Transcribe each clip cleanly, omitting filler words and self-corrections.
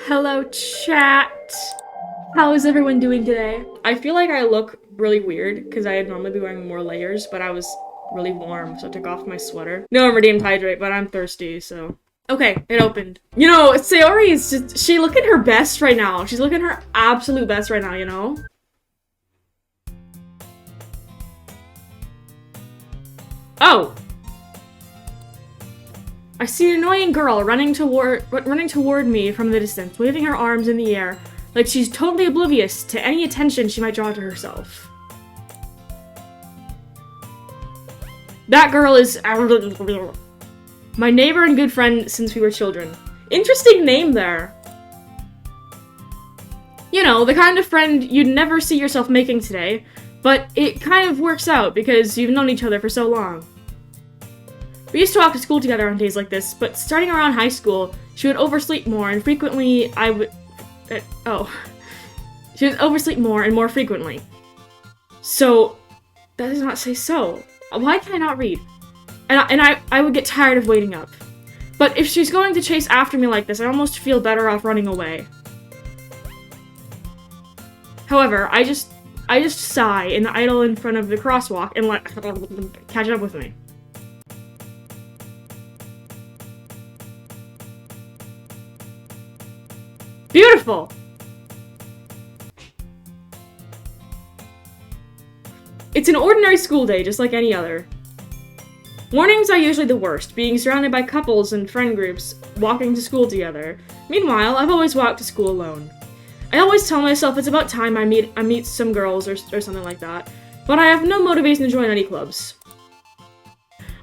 Hello, chat. How is everyone doing today? I feel like I look really weird because I'd normally be wearing more layers, but I was really warm, so I took off my sweater. No, I'm redeemed hydrate, but I'm thirsty, so. Okay, it opened. You know, Sayori is just, she looking her best right now. She's looking her absolute best right now, you know? Oh! I see an annoying girl running toward me from the distance, waving her arms in the air, like she's totally oblivious to any attention she might draw to herself. That girl is my neighbor and good friend since we were children. Interesting name there. You know, the kind of friend you'd never see yourself making today, but it kind of works out because you've known each other for so long. We used to walk to school together on days like this, but starting around high school, she would oversleep more and frequently she would oversleep more and more frequently. So, that does not say so. Why can I not read? And I would get tired of waiting up. But if she's going to chase after me like this, I almost feel better off running away. However, I just sigh and idle in front of the crosswalk and let her catch up with me. Beautiful! It's an ordinary school day, just like any other. Mornings are usually the worst, being surrounded by couples and friend groups walking to school together. Meanwhile, I've always walked to school alone. I always tell myself it's about time I meet some girls or something like that, but I have no motivation to join any clubs.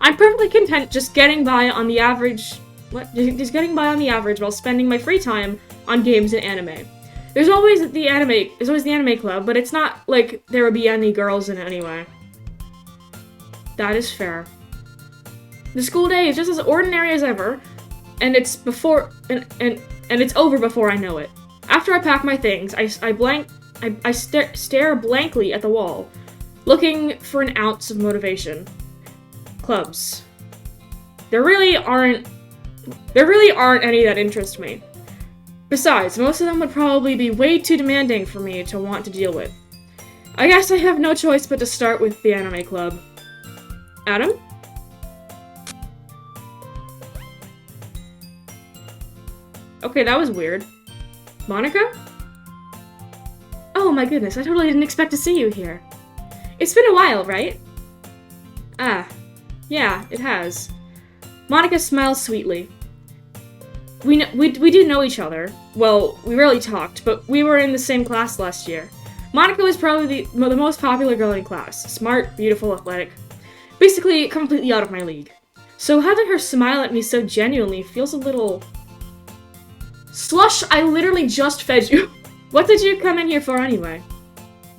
I'm perfectly content just getting by on the average while spending my free time on games and anime. There's always the anime club, but it's not like there would be any girls in it anyway. That is fair. The school day is just as ordinary as ever, and it's it's over before I know it. After I pack my things, I stare blankly at the wall, looking for an ounce of motivation. Clubs. There really aren't any that interest me. Besides, most of them would probably be way too demanding for me to want to deal with. I guess I have no choice but to start with the anime club. Adam? Okay, that was weird. Monica? Oh my goodness, I totally didn't expect to see you here. It's been a while, right? Ah, yeah, it has. Monica smiles sweetly. We do know each other. Well, we rarely talked, but we were in the same class last year. Monica was probably the most popular girl in class. Smart, beautiful, athletic. Basically, completely out of my league. So having her smile at me so genuinely feels a little... Slush, I literally just fed you. What did you come in here for anyway?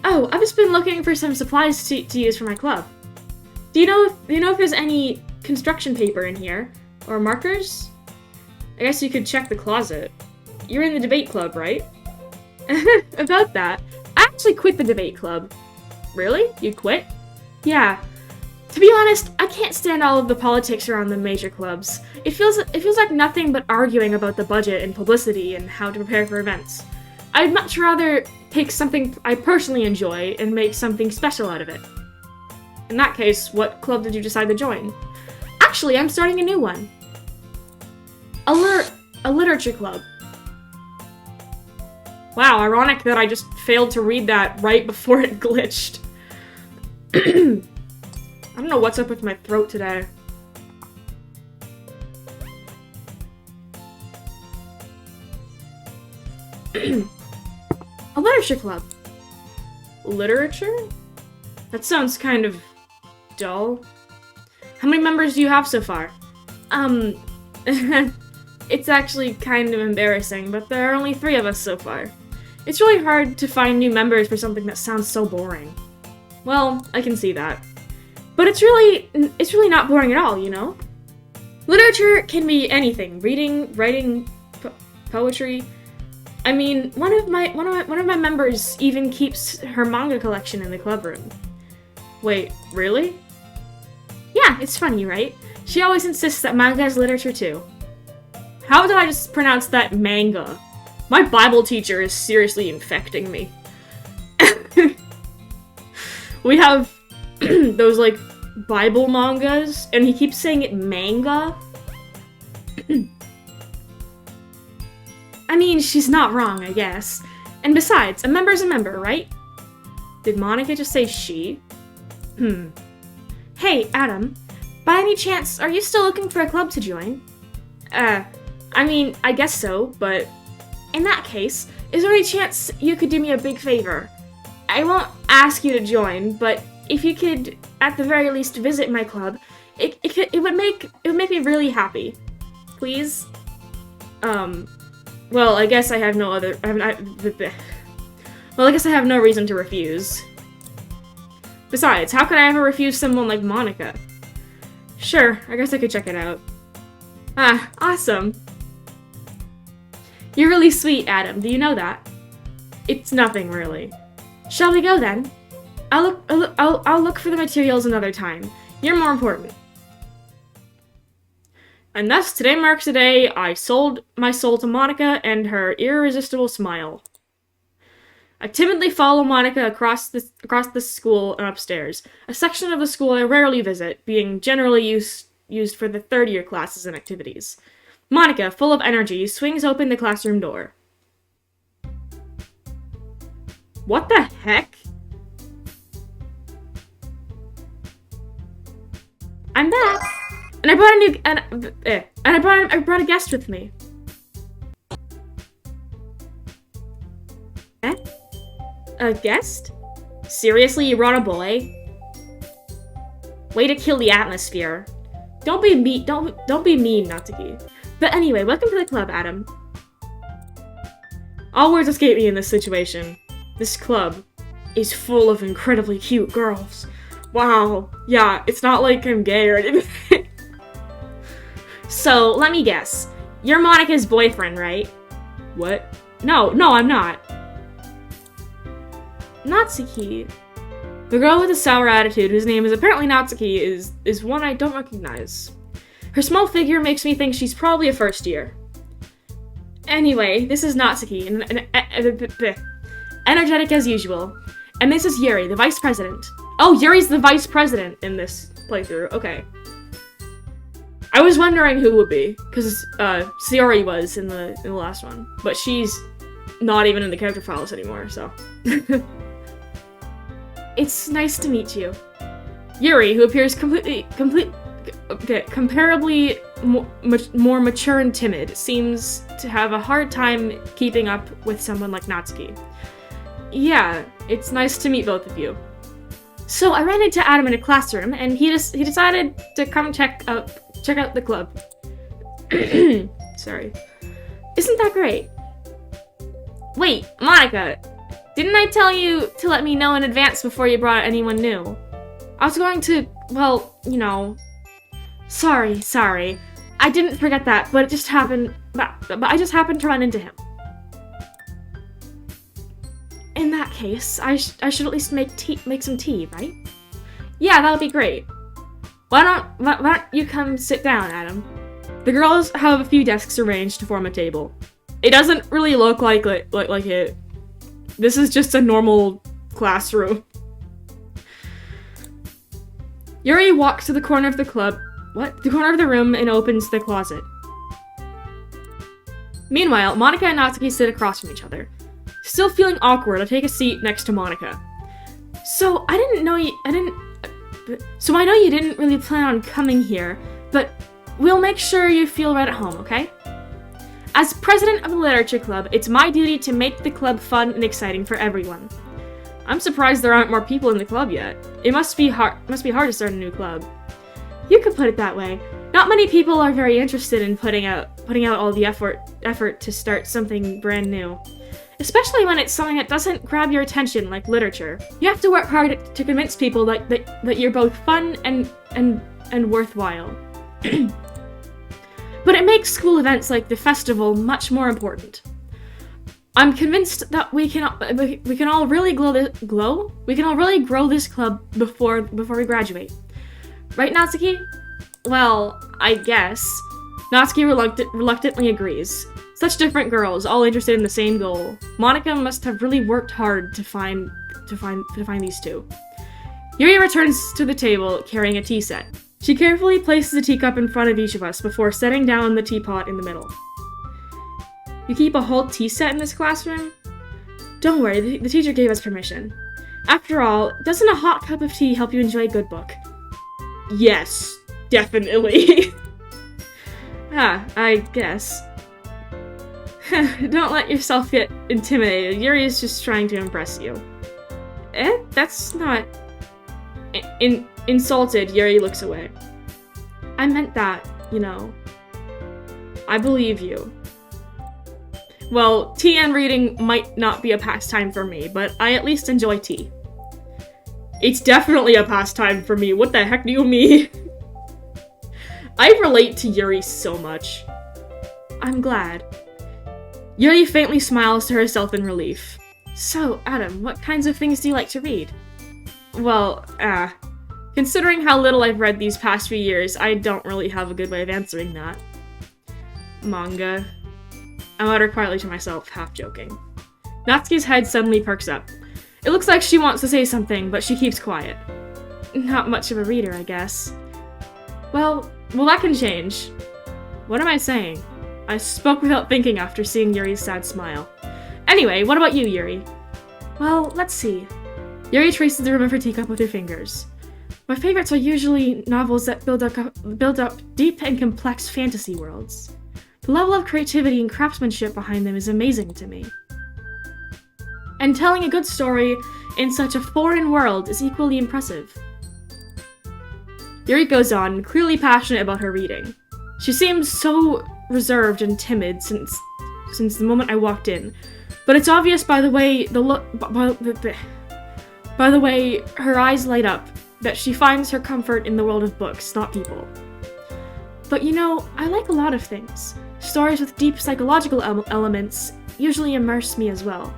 Oh, I've just been looking for some supplies to use for my club. Do you know if there's any construction paper in here? Or markers? I guess you could check the closet. You're in the debate club, right? About that, I actually quit the debate club. Really? You quit? Yeah. To be honest, I can't stand all of the politics around the major clubs. It feels like nothing but arguing about the budget and publicity and how to prepare for events. I'd much rather pick something I personally enjoy and make something special out of it. In that case, what club did you decide to join? Actually, I'm starting a new one. A literature club. Wow, ironic that I just failed to read that right before it glitched. I don't know what's up with my throat today. A literature club. Literature? That sounds kind of dull. How many members do you have so far? It's actually kind of embarrassing, but there are only 3 of us so far. It's really hard to find new members for something that sounds so boring. Well, I can see that. But it's really not boring at all, you know? Literature can be anything. Reading, writing, poetry. I mean, one of my members even keeps her manga collection in the club room. Wait, really? Yeah, it's funny, right? She always insists that manga is literature too. How did I just pronounce that manga? My Bible teacher is seriously infecting me. We have those, like, Bible mangas, and he keeps saying it manga. I mean, she's not wrong, I guess. And besides, a member's a member, right? Did Monica just say she? Hey, Adam. By any chance, are you still looking for a club to join? I mean, I guess so, but... In that case, is there any chance you could do me a big favor? I won't ask you to join, but if you could, at the very least, visit my club, it would make me really happy. Please? Well, I guess I have no other... Well, I guess I have no reason to refuse. Besides, how could I ever refuse someone like Monica? Sure, I guess I could check it out. Ah, awesome. You're really sweet, Adam. Do you know that? It's nothing, really. Shall we go, then? I'll look for the materials another time. You're more important. And thus, today marks the day I sold my soul to Monica and her irresistible smile. I timidly follow Monica across the school and upstairs, a section of the school I rarely visit, being generally used for the third-year classes and activities. Monica, full of energy, swings open the classroom door. What the heck? I'm back, and I brought I brought a guest with me. Eh? A guest? Seriously, you brought a boy? Way to kill the atmosphere. Don't be mean, Natsuki. But anyway, welcome to the club, Adam. All words escape me in this situation. This club is full of incredibly cute girls. Wow. Yeah, it's not like I'm gay or anything. So, let me guess. You're Monica's boyfriend, right? What? No, I'm not. Natsuki. The girl with the sour attitude, whose name is apparently Natsuki, is one I don't recognize. Her small figure makes me think she's probably a first year. Anyway, this is Natsuki, energetic as usual. And this is Yuri, the vice president. Oh, Yuri's the vice president in this playthrough. Okay. I was wondering who would be, because Sayori was in the last one, but she's not even in the character files anymore, so. It's nice to meet you. Yuri, who appears comparably more mature and timid, seems to have a hard time keeping up with someone like Natsuki. Yeah, it's nice to meet both of you. So I ran into Adam in a classroom, and he decided to come check out the club. Sorry. Isn't that great? Wait, Monica, didn't I tell you to let me know in advance before you brought anyone new? I was going to, well, you know. Sorry. I didn't forget that, but it just happened, but I just happened to run into him. In that case, I should at least make some tea, right? Yeah, that would be great. Why don't you come sit down, Adam? The girls have a few desks arranged to form a table. It doesn't really look like it. This is just a normal classroom. Yuri walks to the corner of the corner of the room and opens the closet. Meanwhile, Monica and Natsuki sit across from each other. Still feeling awkward, I take a seat next to Monica. So, I know you didn't really plan on coming here, but we'll make sure you feel right at home, okay? As president of the literature club, it's my duty to make the club fun and exciting for everyone. I'm surprised there aren't more people in the club yet. It must be hard to start a new club. You could put it that way. Not many people are very interested in putting out all the effort to start something brand new. Especially when it's something that doesn't grab your attention, like literature. You have to work hard to convince people that you're both fun and worthwhile. But it makes school events like the festival much more important. I'm convinced that we can all really grow this club before we graduate. Right, Natsuki? Well, I guess. Natsuki reluctantly agrees. Such different girls, all interested in the same goal. Monica must have really worked hard to find these two. Yuri returns to the table, carrying a tea set. She carefully places a teacup in front of each of us before setting down the teapot in the middle. You keep a whole tea set in this classroom? Don't worry, the teacher gave us permission. After all, doesn't a hot cup of tea help you enjoy a good book? Yes, definitely. I guess. Don't let yourself get intimidated. Yuri is just trying to impress you. That's not... Insulted, Yuri looks away. I meant that, you know. I believe you. Well, tea and reading might not be a pastime for me, but I at least enjoy tea. It's definitely a pastime for me. What the heck do you mean? I relate to Yuri so much. I'm glad. Yuri faintly smiles to herself in relief. So, Adam, what kinds of things do you like to read? Well, considering how little I've read these past few years, I don't really have a good way of answering that. Manga. I mutter quietly to myself, half joking. Natsuki's head suddenly perks up. It looks like she wants to say something, but she keeps quiet. Not much of a reader, I guess. Well, that can change. What am I saying? I spoke without thinking after seeing Yuri's sad smile. Anyway, what about you, Yuri? Well, let's see. Yuri traces the rim of her teacup with her fingers. My favorites are usually novels that build up deep and complex fantasy worlds. The level of creativity and craftsmanship behind them is amazing to me. And telling a good story in such a foreign world is equally impressive. Yuri goes on, clearly passionate about her reading. She seems so reserved and timid since the moment I walked in, but it's obvious by the way by the way her eyes light up that she finds her comfort in the world of books, not people. But you know, I like a lot of things. Stories with deep psychological elements usually immerse me as well.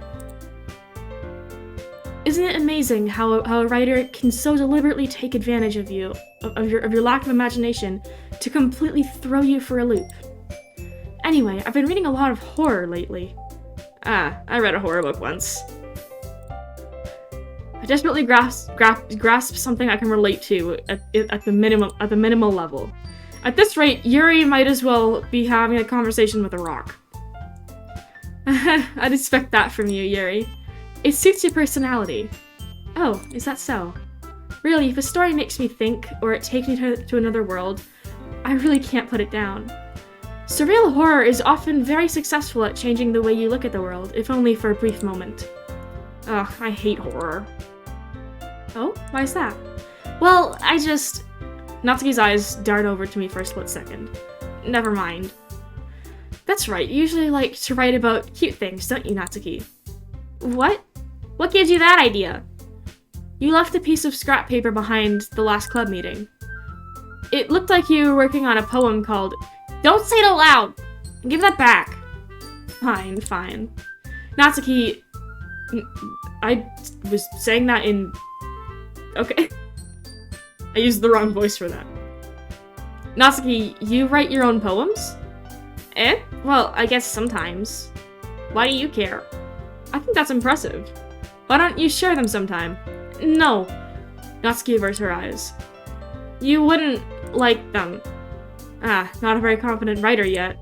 Isn't it amazing how a writer can so deliberately take advantage of you, of your lack of imagination, to completely throw you for a loop? Anyway, I've been reading a lot of horror lately. I read a horror book once. I desperately grasp something I can relate to at the minimal level. At this rate, Yuri might as well be having a conversation with a rock. I'd expect that from you, Yuri. It suits your personality. Oh, is that so? Really, if a story makes me think, or it takes me to another world, I really can't put it down. Surreal horror is often very successful at changing the way you look at the world, if only for a brief moment. Ugh, I hate horror. Oh, why is that? Well, Natsuki's eyes dart over to me for a split second. Never mind. That's right, you usually like to write about cute things, don't you, Natsuki? What? What gives you that idea? You left a piece of scrap paper behind the last club meeting. It looked like you were working on a poem called Don't Say It Out Loud! Give that back! Fine. Natsuki... I was saying that in... Okay. I used the wrong voice for that. Natsuki, you write your own poems? Well, I guess sometimes. Why do you care? I think that's impressive. Why don't you share them sometime? No. Natsuki averts her eyes. You wouldn't like them. Not a very confident writer yet.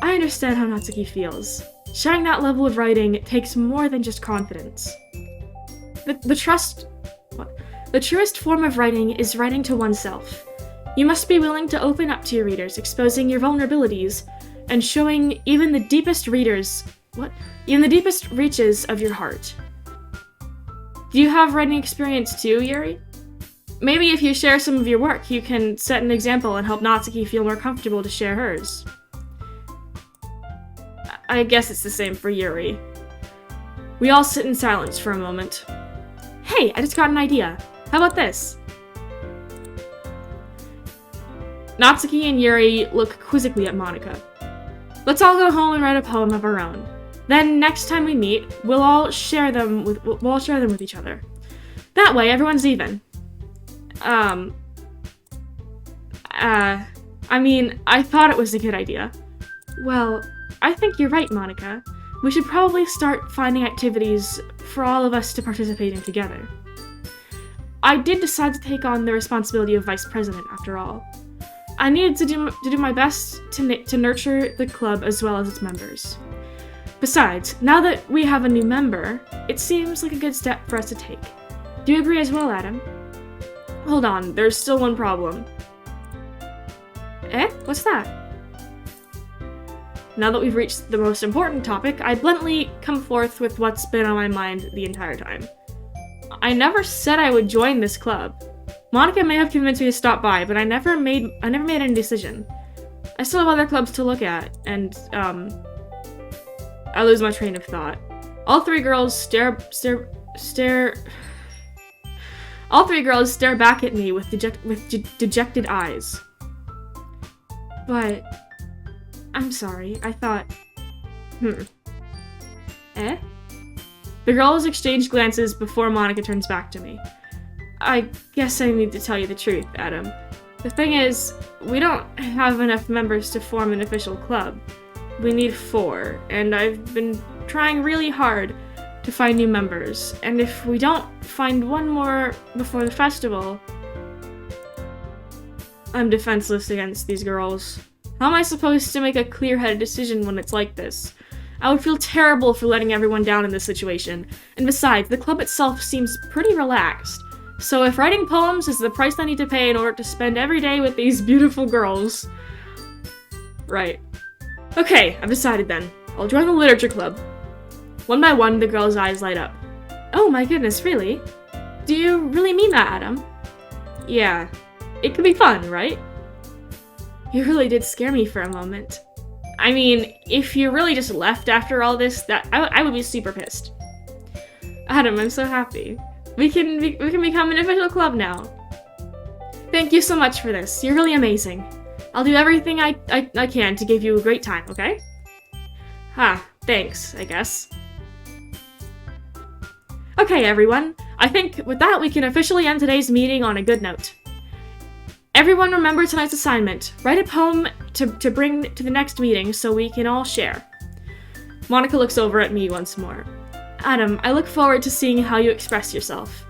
I understand how Natsuki feels. Sharing that level of writing takes more than just confidence. The truest form of writing is writing to oneself. You must be willing to open up to your readers, exposing your vulnerabilities, and showing even the deepest reaches of your heart. Do you have writing experience too, Yuri? Maybe if you share some of your work, you can set an example and help Natsuki feel more comfortable to share hers. I guess it's the same for Yuri. We all sit in silence for a moment. Hey, I just got an idea. How about this? Natsuki and Yuri look quizzically at Monica. Let's all go home and write a poem of our own. Then next time we meet, we'll all share them with each other. That way, everyone's even. I mean, I thought it was a good idea. Well, I think you're right, Monica. We should probably start finding activities for all of us to participate in together. I did decide to take on the responsibility of vice president, after all. I needed to do my best to nurture the club as well as its members. Besides, now that we have a new member, it seems like a good step for us to take. Do you agree as well, Adam? Hold on, there's still one problem. Eh? What's that? Now that we've reached the most important topic, I bluntly come forth with what's been on my mind the entire time. I never said I would join this club. Monica may have convinced me to stop by, but I never made any decision. I still have other clubs to look at, and, I lose my train of thought. All three girls stare back at me with dejected eyes. But I'm sorry, I thought... Eh? The girls exchange glances before Monica turns back to me. I guess I need to tell you the truth, Adam. The thing is, we don't have enough members to form an official club. We need 4, and I've been trying really hard to find new members, and if we don't find one more before the festival... I'm defenseless against these girls. How am I supposed to make a clear-headed decision when it's like this? I would feel terrible for letting everyone down in this situation, and besides, the club itself seems pretty relaxed. So if writing poems is the price I need to pay in order to spend every day with these beautiful girls... Right. Okay, I've decided then. I'll join the literature club. One by one, the girl's eyes light up. Oh my goodness, really? Do you really mean that, Adam? Yeah. It could be fun, right? You really did scare me for a moment. I mean, if you really just left after all this, I would be super pissed. Adam, I'm so happy. We can become an official club now. Thank you so much for this. You're really amazing. I'll do everything I can to give you a great time, okay? Thanks, I guess. Okay, everyone. I think with that, we can officially end today's meeting on a good note. Everyone remember tonight's assignment. Write a poem to bring to the next meeting so we can all share. Monica looks over at me once more. Adam, I look forward to seeing how you express yourself.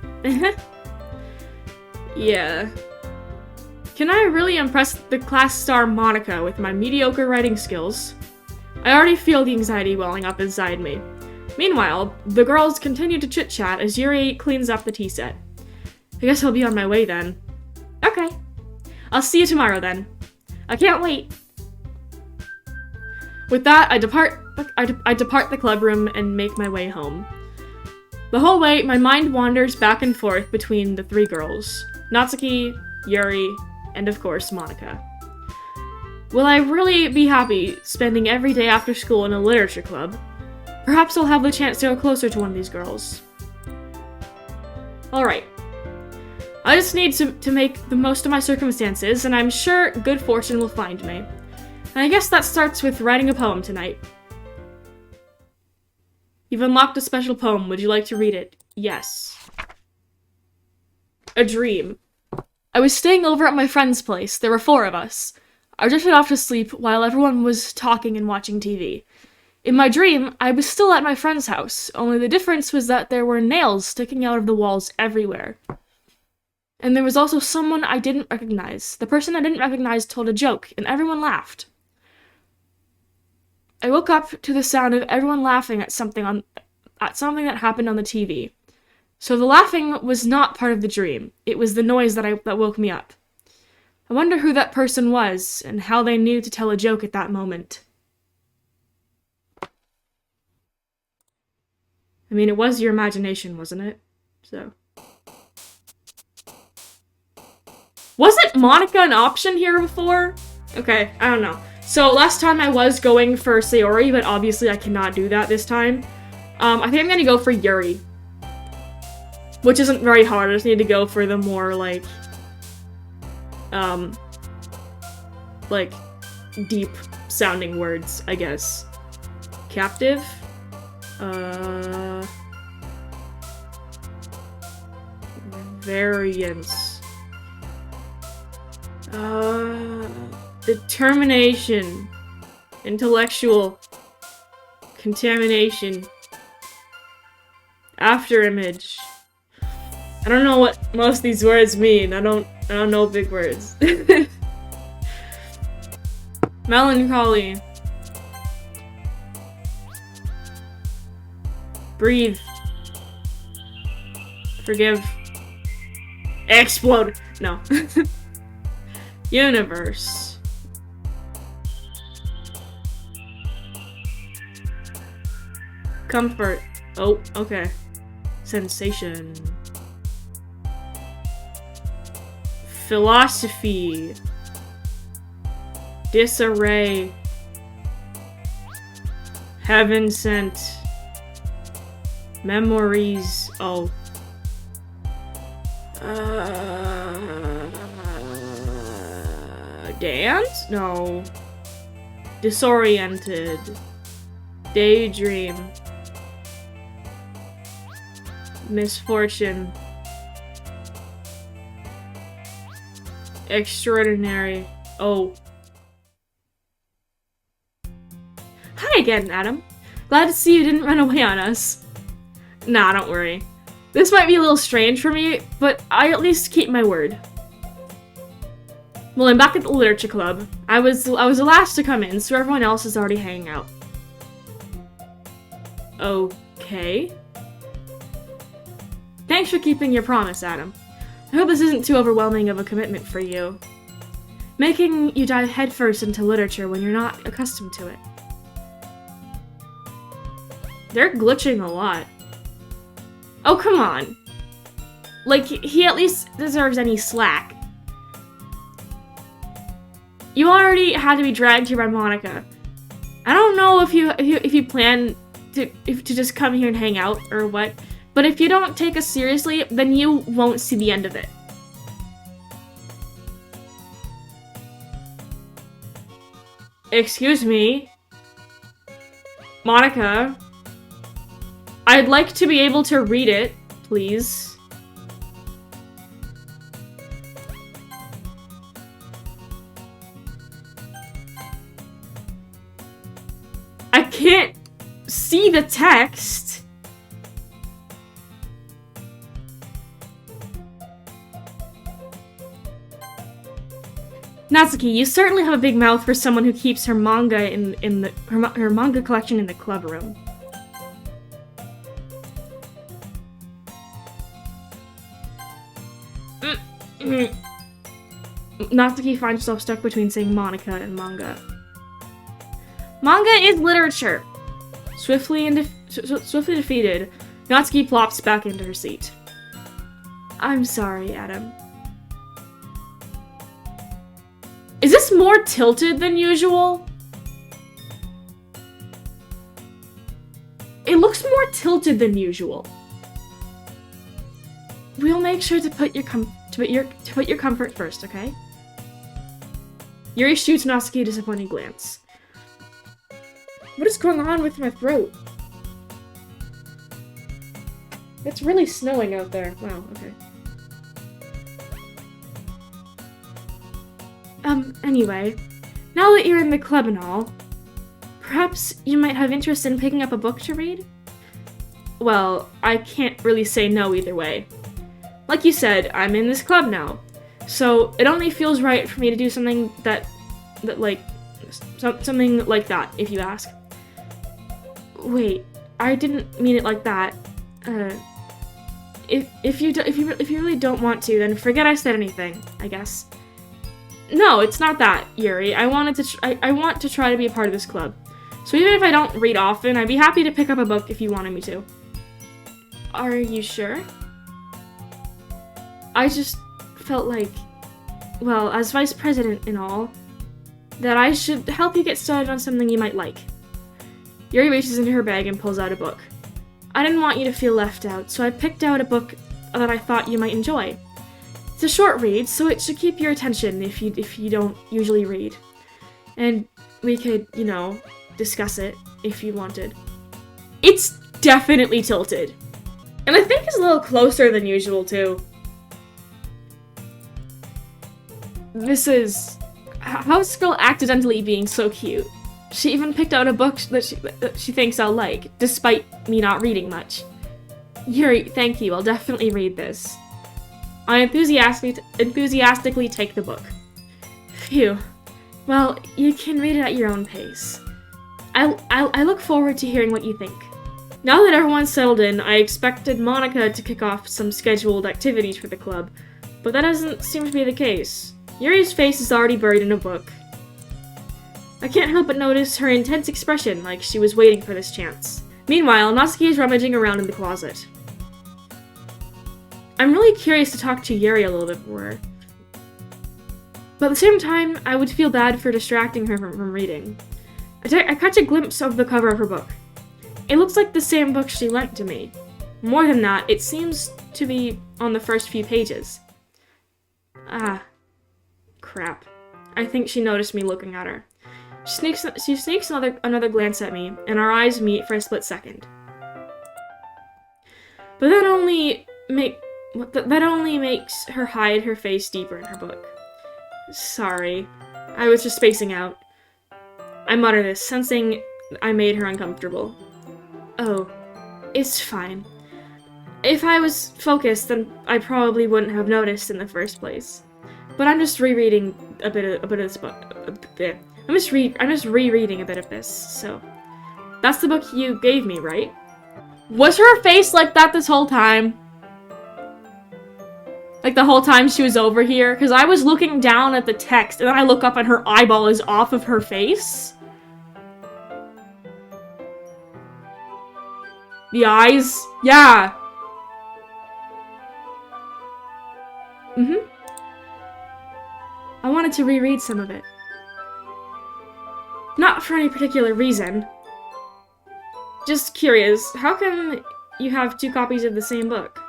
Yeah. Can I really impress the class star Monica with my mediocre writing skills? I already feel the anxiety welling up inside me. Meanwhile, the girls continue to chit-chat as Yuri cleans up the tea set. I guess I'll be on my way then. Okay. I'll see you tomorrow then. I can't wait. With that, I depart the club room and make my way home. The whole way, my mind wanders back and forth between the 3 girls. Natsuki, Yuri, and of course, Monica. Will I really be happy spending every day after school in a literature club? Perhaps I'll have the chance to go closer to one of these girls. Alright. I just need to make the most of my circumstances, and I'm sure good fortune will find me. And I guess that starts with writing a poem tonight. You've unlocked a special poem. Would you like to read it? Yes. A dream. I was staying over at my friend's place. There were 4 of us. I drifted off to sleep while everyone was talking and watching TV. In my dream, I was still at my friend's house, only the difference was that there were nails sticking out of the walls everywhere. And there was also someone I didn't recognize. The person I didn't recognize told a joke, and everyone laughed. I woke up to the sound of everyone laughing at something that happened on the TV. So the laughing was not part of the dream. It was the noise that woke me up. I wonder who that person was, and how they knew to tell a joke at that moment. I mean, it was your imagination, wasn't it? So... Wasn't Monica an option here before? Okay, I don't know. So last time I was going for Sayori, but obviously I cannot do that this time. I think I'm gonna go for Yuri. Which isn't very hard, I just need to go for the more, like, deep-sounding words, I guess. Captive? Variance. Determination. Intellectual. Contamination. After image. I don't know what most of these words mean. I don't know big words. Melancholy. Breathe. Forgive. Explode. No. Universe. Comfort. Oh, okay. Sensation. Philosophy. Disarray. Heaven sent. Memories. Oh. Dance? No. Disoriented. Daydream. Misfortune. Extraordinary. Oh. Hi again, Adam. Glad to see you didn't run away on us. Nah, don't worry. This might be a little strange for me, but I at least keep my word. Well, I'm back at the literature club. I was the last to come in, so everyone else is already hanging out. Okay. Thanks for keeping your promise, Adam. I hope this isn't too overwhelming of a commitment for you. Making you dive headfirst into literature when you're not accustomed to it. They're glitching a lot. Oh, come on. Like, he at least deserves any slack. You already had to be dragged here by Monica. I don't know if you plan to just come here and hang out or what, but if you don't take us seriously, then you won't see the end of it. Excuse me? Monica? I'd like to be able to read it, please. I can't see the text. Natsuki, you certainly have a big mouth for someone who keeps her manga her manga collection in the club room. Natsuki finds herself stuck between saying Monica and manga. Manga is literature. Swiftly defeated, Natsuki plops back into her seat. I'm sorry, Adam. Is this more tilted than usual? It looks more tilted than usual. We'll make sure to put your comfort first, okay? Yuri shoots Natsuki a disappointing glance. What is going on with my throat? It's really snowing out there. Wow, okay. Anyway, now that you're in the club and all, perhaps you might have interest in picking up a book to read? Well, I can't really say no either way. Like you said, I'm in this club now, so it only feels right for me to do something something like that, if you ask. Wait, I didn't mean it like that. If you really don't want to, then forget I said anything, I guess. No, it's not that, Yuri. I want to try to be a part of this club. So even if I don't read often, I'd be happy to pick up a book if you wanted me to. Are you sure? I just felt like, well, as vice president and all, that I should help you get started on something you might like. Yuri reaches into her bag and pulls out a book. I didn't want you to feel left out, so I picked out a book that I thought you might enjoy. It's a short read, so it should keep your attention if you don't usually read. And we could, discuss it if you wanted. It's definitely tilted. And I think it's a little closer than usual, too. This is... How's this girl accidentally being so cute? She even picked out a book that she thinks I'll like, despite me not reading much. Yuri, thank you, I'll definitely read this. I enthusiastically take the book. Phew. Well, you can read it at your own pace. I look forward to hearing what you think. Now that everyone's settled in, I expected Monica to kick off some scheduled activities for the club, but that doesn't seem to be the case. Yuri's face is already buried in a book. I can't help but notice her intense expression, like she was waiting for this chance. Meanwhile, Natsuki is rummaging around in the closet. I'm really curious to talk to Yuri a little bit more. But at the same time, I would feel bad for distracting her from reading. I catch a glimpse of the cover of her book. It looks like the same book she lent to me. More than that, it seems to be on the first few pages. Ah. Crap. I think she noticed me looking at her. She sneaks another glance at me, and our eyes meet for a split second. But that only makes her hide her face deeper in her book. Sorry. I was just spacing out. I mutter this, sensing I made her uncomfortable. Oh, it's fine. If I was focused, then I probably wouldn't have noticed in the first place. But I'm just rereading a bit of this book. I'm just rereading a bit of this, so... That's the book you gave me, right? Was her face like that this whole time? Like the whole time she was over here? Because I was looking down at the text, and then I look up and her eyeball is off of her face? The eyes? Yeah. I wanted to reread some of it. Not for any particular reason. Just curious, how come you have 2 copies of the same book?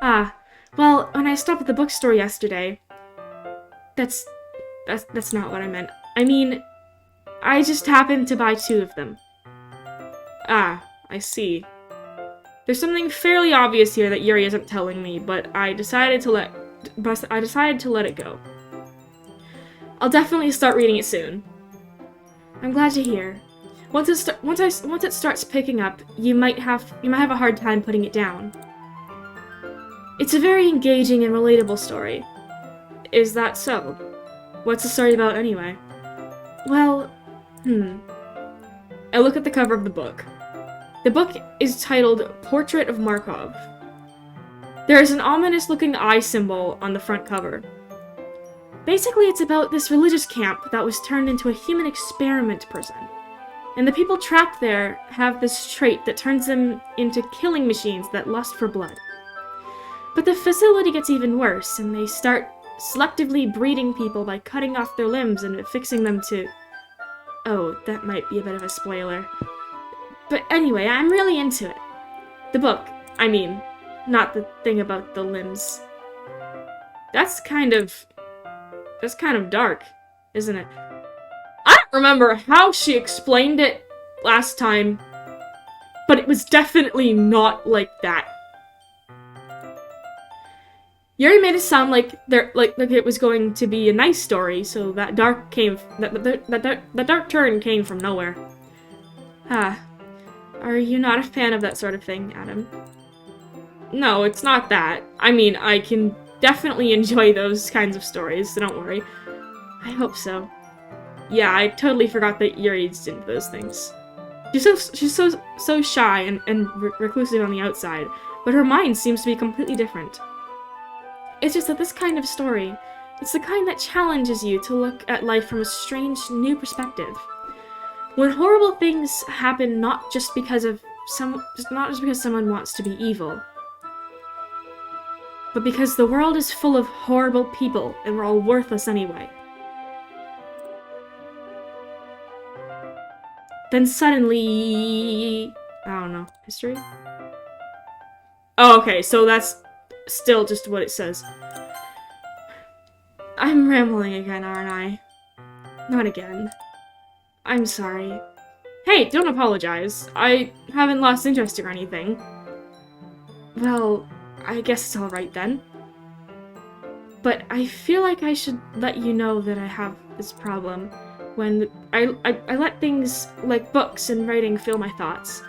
Ah, well, when I stopped at the bookstore yesterday... That's not what I meant. I mean, I just happened to buy 2 of them. Ah, I see. There's something fairly obvious here that Yuri isn't telling me, but I decided to let it go. I'll definitely start reading it soon. I'm glad to hear. Once it starts picking up, you might have a hard time putting it down. It's a very engaging and relatable story. Is that so? What's the story about anyway? Well, I look at the cover of the book. The book is titled Portrait of Markov. There is an ominous-looking eye symbol on the front cover. Basically, it's about this religious camp that was turned into a human experiment prison. And the people trapped there have this trait that turns them into killing machines that lust for blood. But the facility gets even worse, and they start selectively breeding people by cutting off their limbs and affixing them to... Oh, that might be a bit of a spoiler. But anyway, I'm really into it. The book, I mean, not the thing about the limbs. That's kind of dark, isn't it? I don't remember how she explained it last time, but it was definitely not like that. Yuri made it sound like it was going to be a nice story, so that dark turn came from nowhere. Ah, are you not a fan of that sort of thing, Adam? No, it's not that. I mean, I can definitely enjoy those kinds of stories, so don't worry. I hope so. Yeah, I totally forgot that Yuri's into those things. She's so shy and reclusive on the outside, but her mind seems to be completely different. It's just that this kind of story, it's the kind that challenges you to look at life from a strange, new perspective. When horrible things happen not just because someone wants to be evil, but because the world is full of horrible people and we're all worthless anyway. Then suddenly... I don't know. History? Oh, okay, so that's still just what it says. I'm rambling again, aren't I? Not again. I'm sorry. Hey, don't apologize. I haven't lost interest or anything. Well, I guess it's alright then. But I feel like I should let you know that I have this problem. when I let things like books and writing fill my thoughts.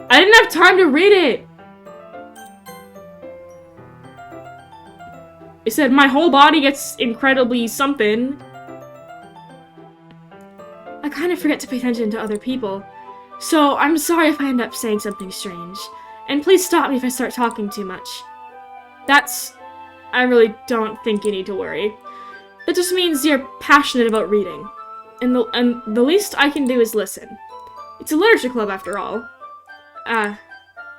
I didn't have time to read it! It said my whole body gets incredibly something. I kind of forget to pay attention to other people, so I'm sorry if I end up saying something strange. And please stop me if I start talking too much. I really don't think you need to worry. That just means you're passionate about reading. And the least I can do is listen. It's a literature club after all.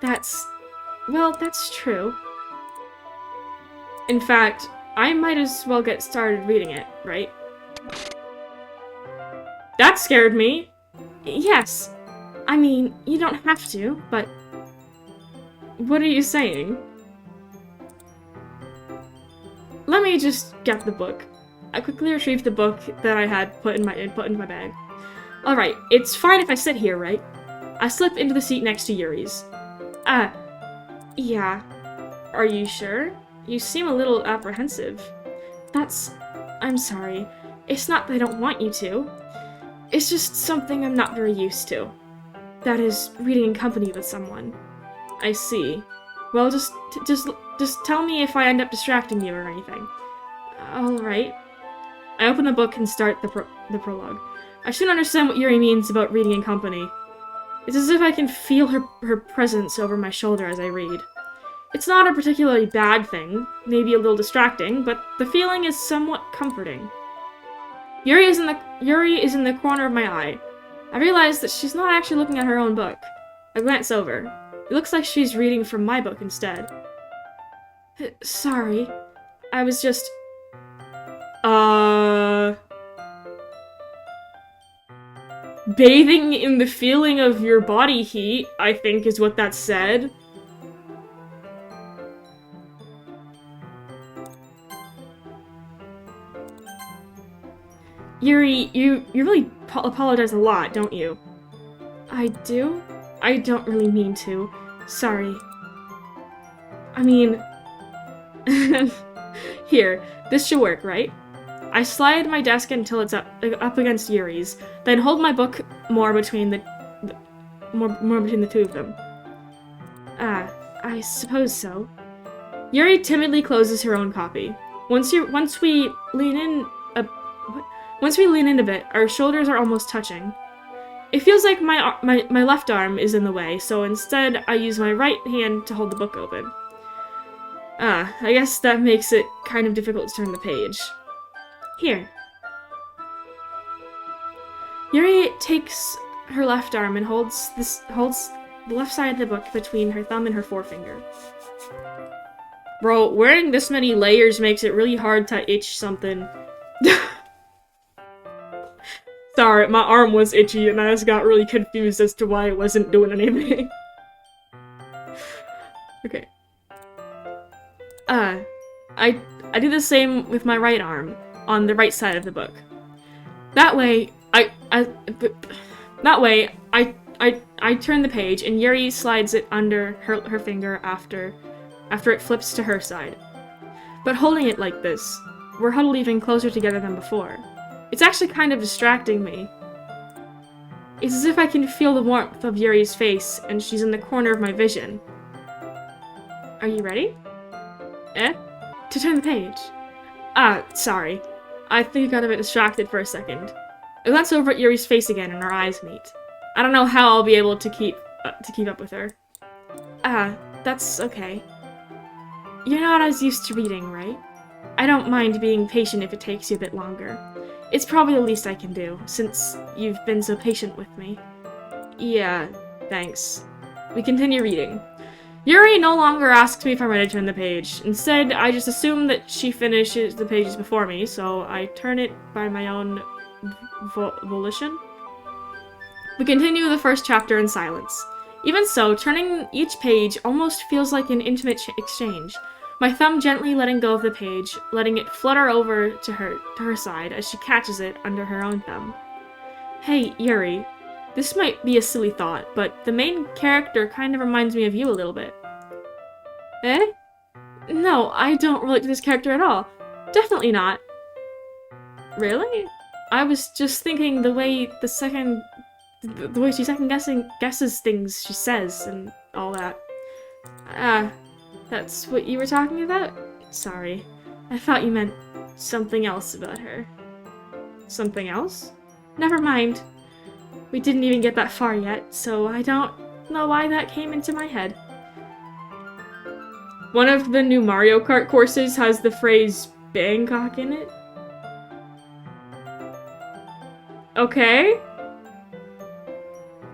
That's true. In fact, I might as well get started reading it, right? That scared me. Yes. I mean, you don't have to, but... What are you saying? Let me just get the book. I quickly retrieved the book that I had put in my bag. Alright, it's fine if I sit here, right? I slip into the seat next to Yuri's. Yeah. Are you sure? You seem a little apprehensive. I'm sorry. It's not that I don't want you to. It's just something I'm not very used to. That is, reading in company with someone. I see. Well, just tell me if I end up distracting you or anything. Alright. I open the book and start the prologue. I should understand what Yuri means about reading in company. It's as if I can feel her presence over my shoulder as I read. It's not a particularly bad thing, maybe a little distracting, but the feeling is somewhat comforting. Yuri is in the corner of my eye. I realize that she's not actually looking at her own book. I glance over. It looks like she's reading from my book instead. Sorry. I was just... Bathing in the feeling of your body heat, I think is what that said. Yuri, you really apologize a lot, don't you? I do? I don't really mean to. Sorry. I mean... Here, this should work, right? I slide my desk until it's up against Yuri's, then hold my book more between the two of them. I suppose so. Yuri timidly closes her own copy. Once we lean in a bit, our shoulders are almost touching. It feels like my left arm is in the way, so instead I use my right hand to hold the book open. I guess that makes it kind of difficult to turn the page. Here. Yuri takes her left arm and holds the left side of the book between her thumb and her forefinger. Bro, wearing this many layers makes it really hard to itch something. Sorry, my arm was itchy and I just got really confused as to why it wasn't doing anything. Okay. I do the same with my right arm, on the right side of the book. That way, I turn the page and Yuri slides it under her finger after it flips to her side. But holding it like this, we're huddled even closer together than before. It's actually kind of distracting me. It's as if I can feel the warmth of Yuri's face and she's in the corner of my vision. Are you ready? To turn the page. Sorry. I think I got a bit distracted for a second. I glance over at Yuri's face again and our eyes meet. I don't know how I'll be able to keep up with her. That's okay. You're not as used to reading, right? I don't mind being patient if it takes you a bit longer. It's probably the least I can do, since you've been so patient with me. Yeah, thanks. We continue reading. Yuri no longer asks me if I'm ready to turn the page. Instead, I just assume that she finishes the pages before me, so I turn it by my own volition. We continue the first chapter in silence. Even so, turning each page almost feels like an intimate exchange. My thumb gently letting go of the page, letting it flutter over to her side as she catches it under her own thumb. Hey, Yuri. This might be a silly thought, but the main character kind of reminds me of you a little bit. Eh? No, I don't relate to this character at all. Definitely not. Really? I was just thinking the way she guesses things she says and all that. Ah, that's what you were talking about? Sorry. I thought you meant something else about her. Something else? Never mind. We didn't even get that far yet, so I don't know why that came into my head. One of the new Mario Kart courses has the phrase Bangkok in it. Okay.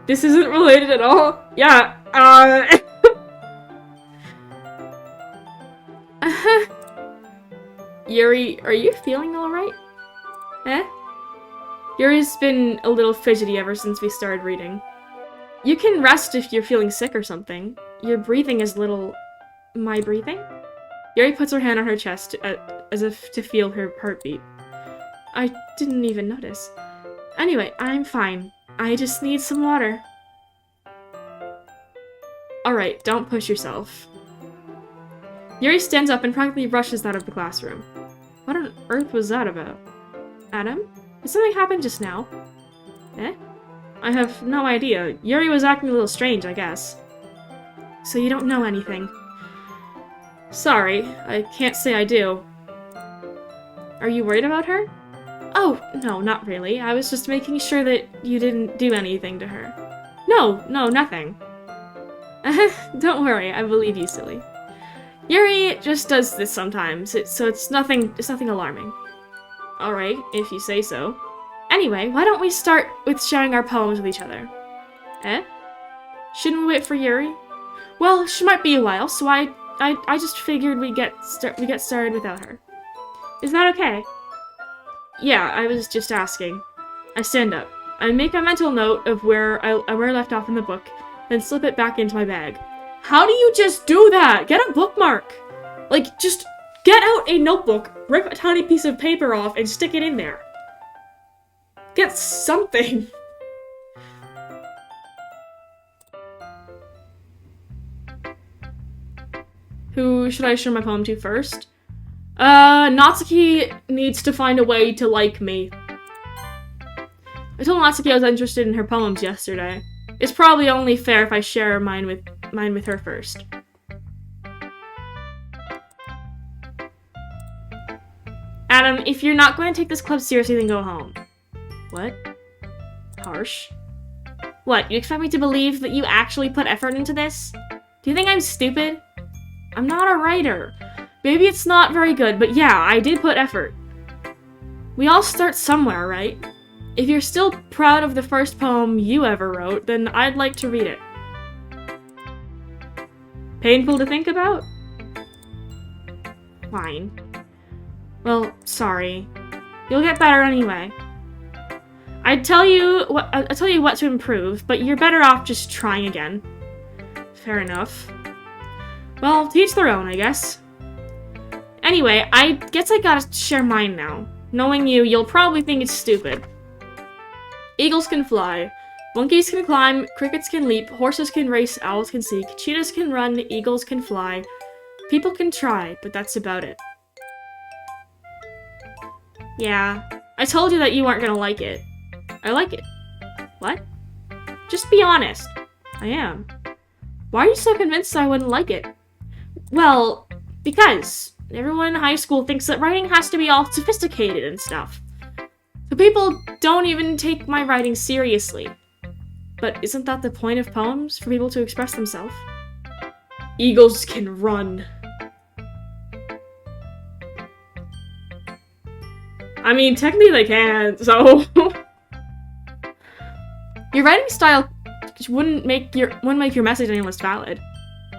This isn't related at all. Yeah, Yuri, are you feeling alright? Eh? Yuri's been a little fidgety ever since we started reading. You can rest if you're feeling sick or something. Your breathing is little... My breathing? Yuri puts her hand on her chest as if to feel her heartbeat. I didn't even notice. Anyway, I'm fine. I just need some water. Alright, don't push yourself. Yuri stands up and practically rushes out of the classroom. What on earth was that about? Adam? Did something happen just now? Eh? I have no idea. Yuri was acting a little strange, I guess. So you don't know anything. Sorry, I can't say I do. Are you worried about her? Oh, no, not really. I was just making sure that you didn't do anything to her. No, nothing. Don't worry, I believe you, silly. Yuri just does this sometimes, so it's nothing alarming. Alright, if you say so. Anyway, why don't we start with sharing our poems with each other? Eh? Shouldn't we wait for Yuri? Well, she might be a while, so I just figured we get started without her. Is that okay? Yeah, I was just asking. I stand up. I make a mental note of where I left off in the book, then slip it back into my bag. How do you just do that? Get a bookmark! Like, just get out a notebook, rip a tiny piece of paper off, and stick it in there. Get something! Who should I show my poem to first? Natsuki needs to find a way to like me. I told Natsuki I was interested in her poems yesterday. It's probably only fair if I share mine with her first. Adam, if you're not going to take this club seriously, then go home. What? Harsh. What, you expect me to believe that you actually put effort into this? Do you think I'm stupid? I'm not a writer. Maybe it's not very good, but yeah, I did put effort. We all start somewhere, right? If you're still proud of the first poem you ever wrote, then I'd like to read it. Painful to think about? Fine. Well, sorry. You'll get better anyway. I'd tell you what to improve, but you're better off just trying again. Fair enough. Well, to each their own, I guess. Anyway, I guess I gotta share mine now. Knowing you, you'll probably think it's stupid. Eagles can fly. Monkeys can climb, crickets can leap, horses can race, owls can seek, cheetahs can run, eagles can fly. People can try, but that's about it. Yeah, I told you that you weren't gonna like it. I like it. What? Just be honest. I am. Why are you so convinced I wouldn't like it? Well, because everyone in high school thinks that writing has to be all sophisticated and stuff. So people don't even take my writing seriously. But isn't that the point of poems? For people to express themselves? Eagles can run. I mean, technically they can, so... Your writing style wouldn't make your message any less valid.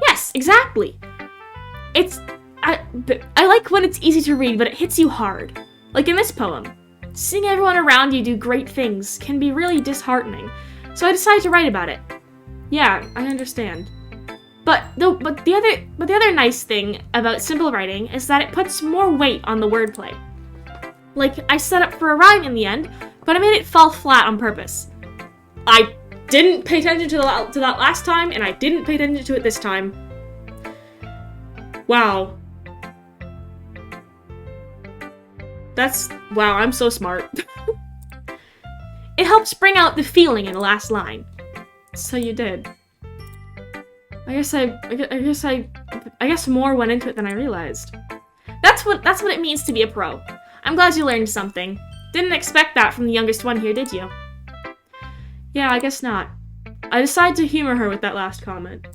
Yes, exactly! I like when it's easy to read, but it hits you hard. Like in this poem. Seeing everyone around you do great things can be really disheartening, so I decided to write about it. Yeah, I understand. But the other nice thing about simple writing is that it puts more weight on the wordplay. Like, I set up for a rhyme in the end, but I made it fall flat on purpose. I didn't pay attention to that last time, and I didn't pay attention to it this time. Wow. Wow, I'm so smart. It helps bring out the feeling in the last line. So you did. I guess more went into it than I realized. That's what it means to be a pro. I'm glad you learned something. Didn't expect that from the youngest one here, did you? Yeah, I guess not. I decided to humor her with that last comment.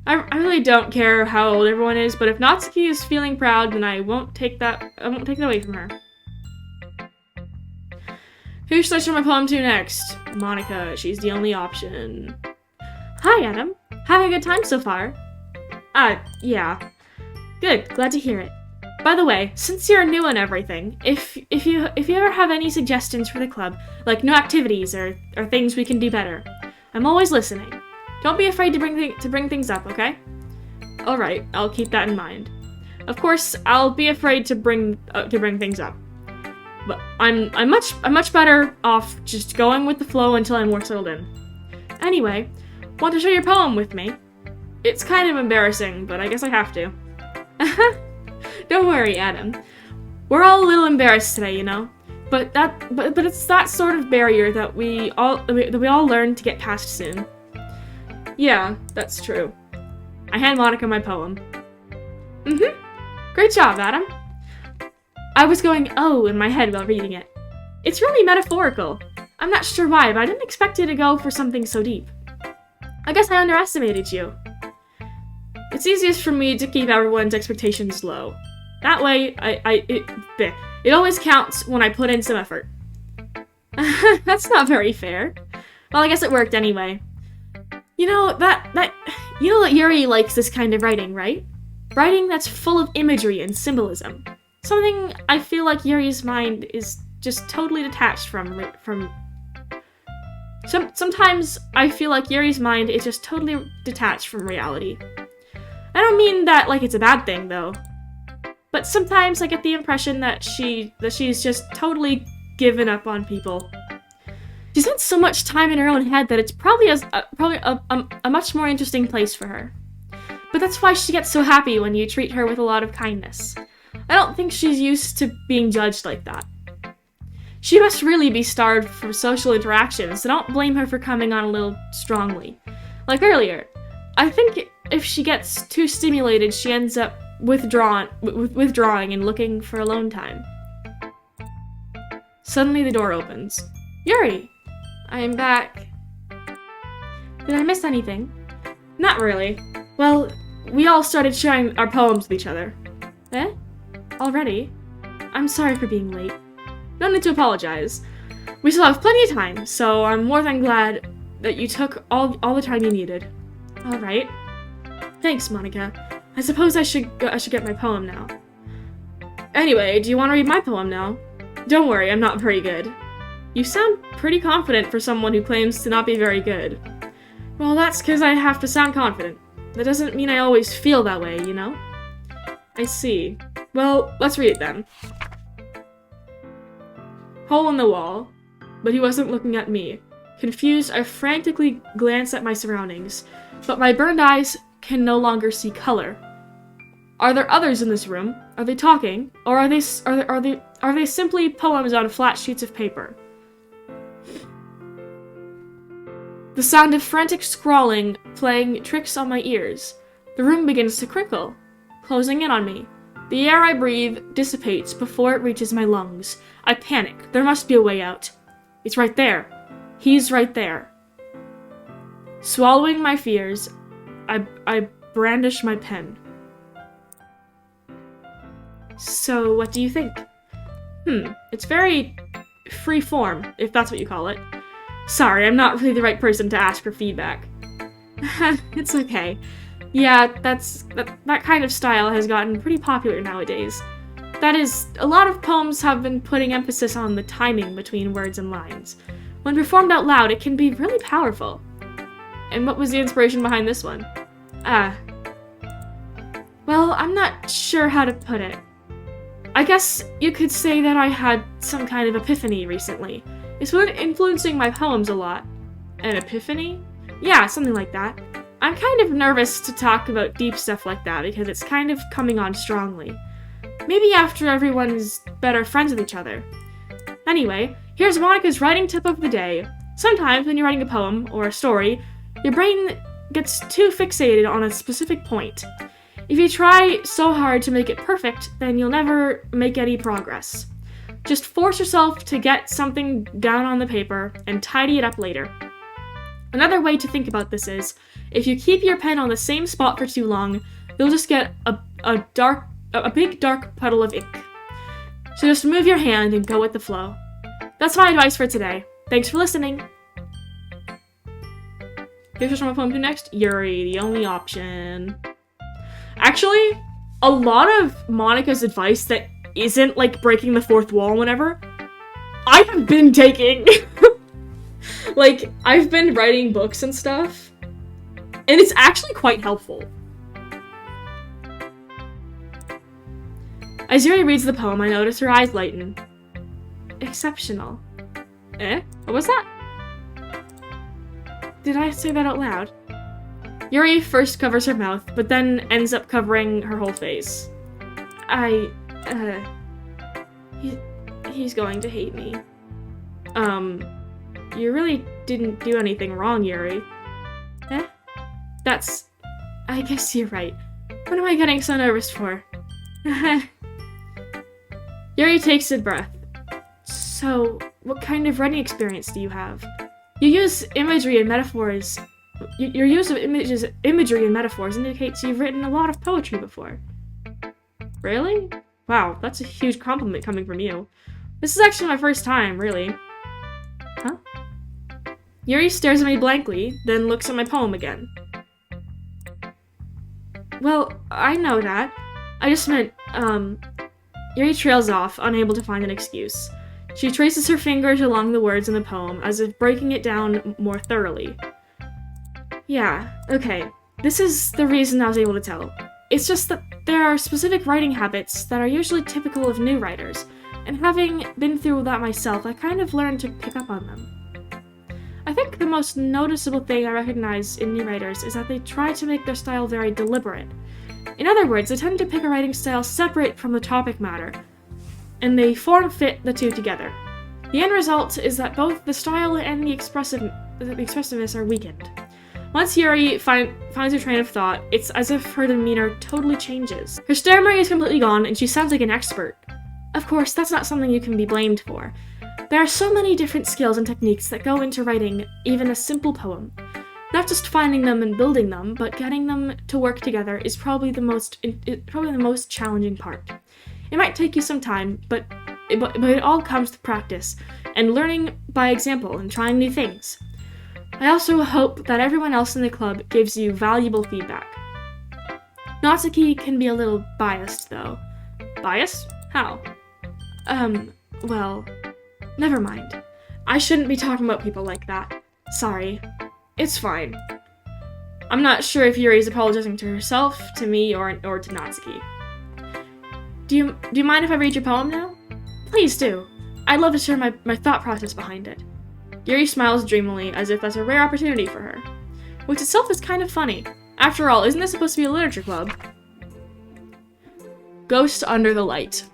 I really don't care how old everyone is, but if Natsuki is feeling proud, then I won't take that away from her. Who should I show my poem to next? Monica, she's the only option. Hi, Adam. Having a good time so far? Yeah. Good, glad to hear it. By the way, since you're new and everything, if you ever have any suggestions for the club, like new activities or things we can do better, I'm always listening. Don't be afraid to bring things up, okay? All right, I'll keep that in mind. Of course, I'll be afraid to bring things up, but I'm much better off just going with the flow until I'm more settled in. Anyway, want to share your poem with me? It's kind of embarrassing, but I guess I have to. Don't worry, Adam. We're all a little embarrassed today, you know. But it's that sort of barrier that we all learn to get past soon. Yeah, that's true. I hand Monica my poem. Great job, Adam. I was going oh in my head while reading it. It's really metaphorical. I'm not sure why, but I didn't expect you to go for something so deep. I guess I underestimated you. It's easiest for me to keep everyone's expectations low. That way, it always counts when I put in some effort. That's not very fair. Well, I guess it worked anyway. You know that Yuri likes this kind of writing, right? Writing that's full of imagery and symbolism. Something I feel like Yuri's mind is just totally detached from. Sometimes I feel like Yuri's mind is just totally detached from reality. I don't mean that like it's a bad thing, though. But sometimes I get the impression that she's just totally given up on people. She spends so much time in her own head that it's probably a much more interesting place for her. But that's why she gets so happy when you treat her with a lot of kindness. I don't think she's used to being judged like that. She must really be starved for social interactions, so don't blame her for coming on a little strongly. Like earlier, I think if she gets too stimulated, she ends up withdrawing and looking for alone time. Suddenly the door opens. Yuri! I am back. Did I miss anything? Not really. Well, we all started sharing our poems with each other. Eh? Already? I'm sorry for being late. No need to apologize. We still have plenty of time, so I'm more than glad that you took all the time you needed. Alright. Thanks, Monica. I suppose I should get my poem now. Anyway, do you want to read my poem now? Don't worry, I'm not very good. You sound pretty confident for someone who claims to not be very good. Well, that's because I have to sound confident. That doesn't mean I always feel that way, you know? I see. Well, let's read it then. Hole in the wall. But he wasn't looking at me. Confused, I frantically glanced at my surroundings, but my burned eyes can no longer see color. Are there others in this room? Are they talking? Or are they simply poems on flat sheets of paper? The sound of frantic scrawling playing tricks on my ears. The room begins to crinkle, closing in on me. The air I breathe dissipates before it reaches my lungs. I panic. There must be a way out. It's right there. He's right there. Swallowing my fears, I brandish my pen. So, what do you think? It's very free form, if that's what you call it. Sorry, I'm not really the right person to ask for feedback. It's okay. Yeah, that kind of style has gotten pretty popular nowadays. That is, a lot of poems have been putting emphasis on the timing between words and lines. When performed out loud, it can be really powerful. And what was the inspiration behind this one? Well, I'm not sure how to put it. I guess you could say that I had some kind of epiphany recently. It's been influencing my poems a lot. An epiphany? Yeah, something like that. I'm kind of nervous to talk about deep stuff like that because it's kind of coming on strongly. Maybe after everyone's better friends with each other. Anyway, here's Monica's writing tip of the day. Sometimes when you're writing a poem or a story, your brain gets too fixated on a specific point. If you try so hard to make it perfect, then you'll never make any progress. Just force yourself to get something down on the paper and tidy it up later. Another way to think about this is, if you keep your pen on the same spot for too long, you'll just get a big dark puddle of ink. So just move your hand and go with the flow. That's my advice for today. Thanks for listening. Here's what my poem to next. Yuri, the only option. Actually, a lot of Monica's advice that isn't like breaking the fourth wall and whatever, I have been taking. Like, I've been writing books and stuff, and it's actually quite helpful. As Yuri reads the poem, I notice her eyes lighten. Exceptional. Eh? What was that? Did I say that out loud? Yuri first covers her mouth, but then ends up covering her whole face. He's going to hate me. You really didn't do anything wrong, Yuri. Eh? I guess you're right. What am I getting so nervous for? Yuri takes a breath. So, what kind of writing experience do you have? You use imagery and metaphors. Your use of imagery and metaphors indicates you've written a lot of poetry before. Really? Wow, that's a huge compliment coming from you. This is actually my first time, really. Huh? Yuri stares at me blankly, then looks at my poem again. Well, I know that. I just meant, Yuri trails off, unable to find an excuse. She traces her fingers along the words in the poem, as if breaking it down more thoroughly. Yeah, okay. This is the reason I was able to tell. It's just that there are specific writing habits that are usually typical of new writers, and having been through that myself, I kind of learned to pick up on them. I think the most noticeable thing I recognize in new writers is that they try to make their style very deliberate. In other words, they tend to pick a writing style separate from the topic matter, and they form-fit the two together. The end result is that both the style and the expressiveness are weakened. Once Yuri finds her train of thought, it's as if her demeanor totally changes. Her stammering is completely gone, and she sounds like an expert. Of course, that's not something you can be blamed for. There are so many different skills and techniques that go into writing even a simple poem. Not just finding them and building them, but getting them to work together is probably the most challenging part. It might take you some time, but it all comes to practice, and learning by example and trying new things. I also hope that everyone else in the club gives you valuable feedback. Natsuki can be a little biased, though. Biased? How? Well, never mind. I shouldn't be talking about people like that. Sorry. It's fine. I'm not sure if Yuri's apologizing to herself, to me, or to Natsuki. Do you mind if I read your poem now? Please do. I'd love to share my thought process behind it. Yuri smiles dreamily, as if that's a rare opportunity for her. Which itself is kind of funny. After all, isn't this supposed to be a literature club? Ghost under the light.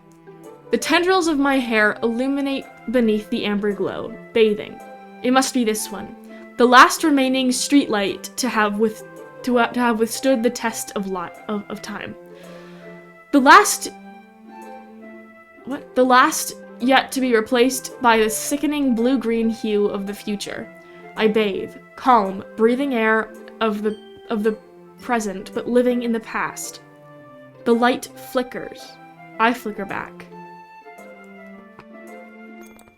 The tendrils of my hair illuminate beneath the amber glow, bathing. It must be this one. The last remaining streetlight to have withstood the test of time. The last yet to be replaced by the sickening blue-green hue of the future. I bathe, calm, breathing air of the present, but living in the past. The light flickers. I flicker back.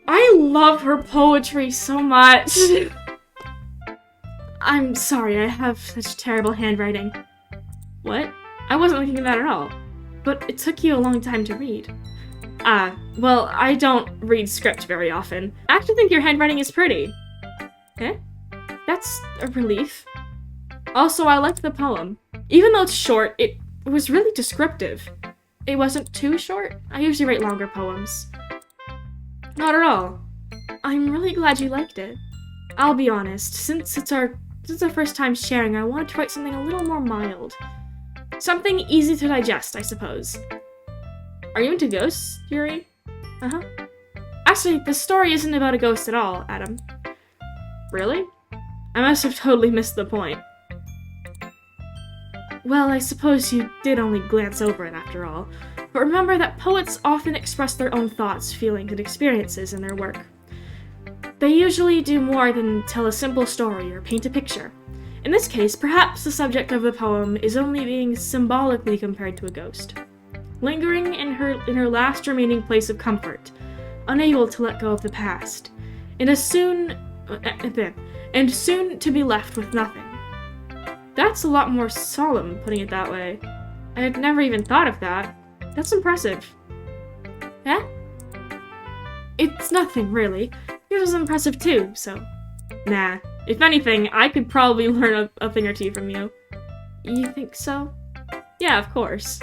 I love her poetry so much. I'm sorry, I have such terrible handwriting. What? I wasn't looking at that at all. But it took you a long time to read. Well, I don't read script very often. I actually think your handwriting is pretty. Eh? That's a relief. Also, I liked the poem. Even though it's short, it was really descriptive. It wasn't too short. I usually write longer poems. Not at all. I'm really glad you liked it. I'll be honest, since it's our first time sharing, I wanted to write something a little more mild. Something easy to digest, I suppose. Are you into ghosts, Yuri? Uh-huh. Actually, the story isn't about a ghost at all, Adam. Really? I must have totally missed the point. Well, I suppose you did only glance over it after all. But remember that poets often express their own thoughts, feelings, and experiences in their work. They usually do more than tell a simple story or paint a picture. In this case, perhaps the subject of the poem is only being symbolically compared to a ghost, lingering in her last remaining place of comfort, unable to let go of the past, and soon to be left with nothing. That's a lot more solemn, putting it that way. I had never even thought of that. That's impressive. Yeah? It's nothing, really. Yours was impressive too, so... Nah. If anything, I could probably learn a thing or two from you. You think so? Yeah, of course.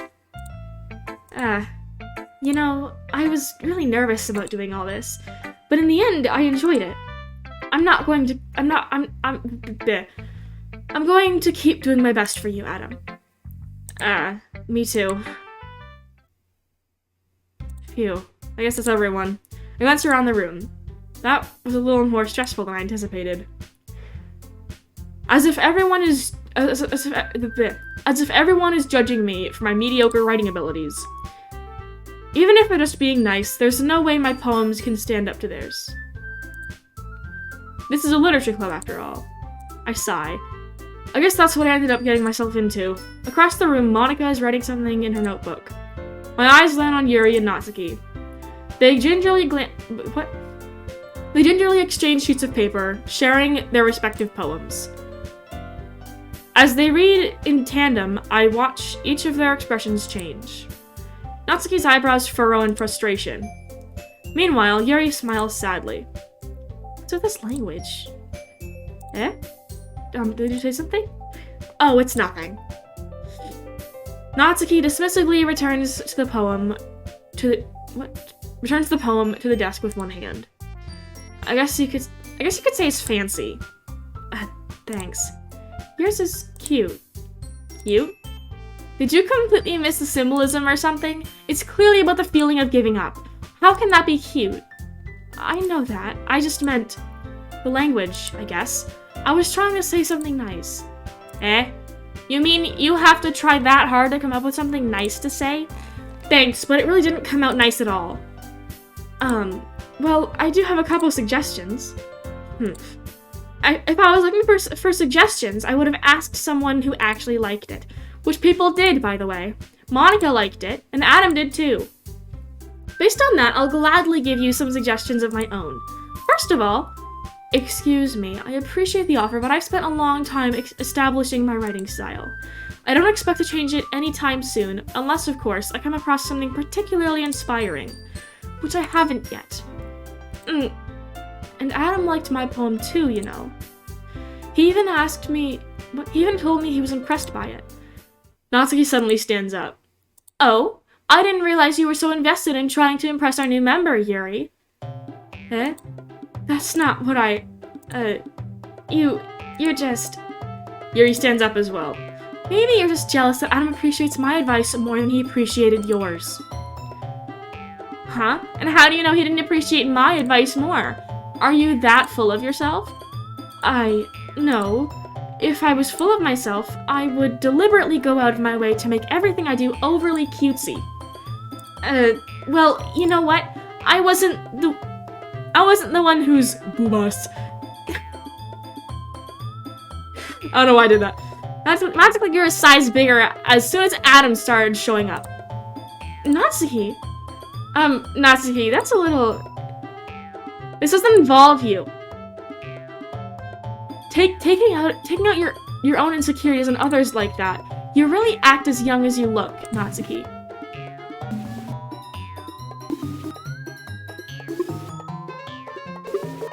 You know, I was really nervous about doing all this, but in the end, I enjoyed it. I'm going to keep doing my best for you, Adam. Me too. Phew. I guess that's everyone. I glanced around the room. That was a little more stressful than I anticipated. As if everyone is judging me for my mediocre writing abilities. Even if they're just being nice, there's no way my poems can stand up to theirs. This is a literature club, after all. I sigh. I guess that's what I ended up getting myself into. Across the room, Monica is writing something in her notebook. My eyes land on Yuri and Natsuki. They gingerly exchange sheets of paper, sharing their respective poems. As they read in tandem, I watch each of their expressions change. Natsuki's eyebrows furrow in frustration. Meanwhile, Yuri smiles sadly. What's with this language? Eh? Did you say something? Oh, it's nothing. Natsuki dismissively returns the poem to the desk with one hand. I guess you could say it's fancy. Thanks. Yours is cute. Cute? Did you completely miss the symbolism or something? It's clearly about the feeling of giving up. How can that be cute? I know that. I just meant the language, I guess. I was trying to say something nice. Eh? You mean you have to try that hard to come up with something nice to say? Thanks, but it really didn't come out nice at all. Well, I do have a couple suggestions. If I was looking for suggestions, I would have asked someone who actually liked it. Which people did, by the way. Monica liked it, and Adam did too. Based on that, I'll gladly give you some suggestions of my own. First of all, excuse me, I appreciate the offer, but I've spent a long time establishing my writing style. I don't expect to change it anytime soon, unless, of course, I come across something particularly inspiring, which I haven't yet. And Adam liked my poem too, you know. He even told me he was impressed by it. Natsuki suddenly stands up. Oh, I didn't realize you were so invested in trying to impress our new member, Yuri. Eh? That's not what you're just... Yuri stands up as well. Maybe you're just jealous that Adam appreciates my advice more than he appreciated yours. Huh? And how do you know he didn't appreciate my advice more? Are you that full of yourself? No. If I was full of myself, I would deliberately go out of my way to make everything I do overly cutesy. Well, you know what? I wasn't the one who's boobas. I don't know why I did that. Magically, you're a size bigger as soon as Adam started showing up. Natsuki? Natsuki, that's a little... This doesn't involve you. Taking out your own insecurities on others like that. You really act as young as you look, Natsuki.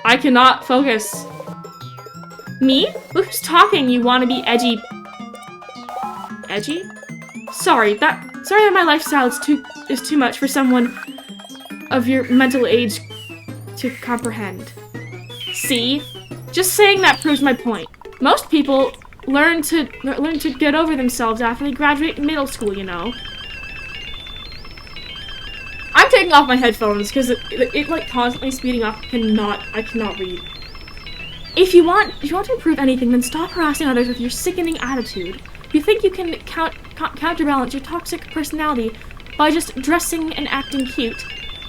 I cannot focus. Me? Look who's talking, you wanna be edgy. Edgy? Sorry that my lifestyle is too much for someone of your mental age to comprehend. See? Just saying that proves my point. Most people learn to get over themselves after they graduate middle school, you know. taking off my headphones because it like constantly speeding up. I cannot read. If you want to improve anything, then stop harassing others with your sickening attitude. You think you can counterbalance your toxic personality by just dressing and acting cute.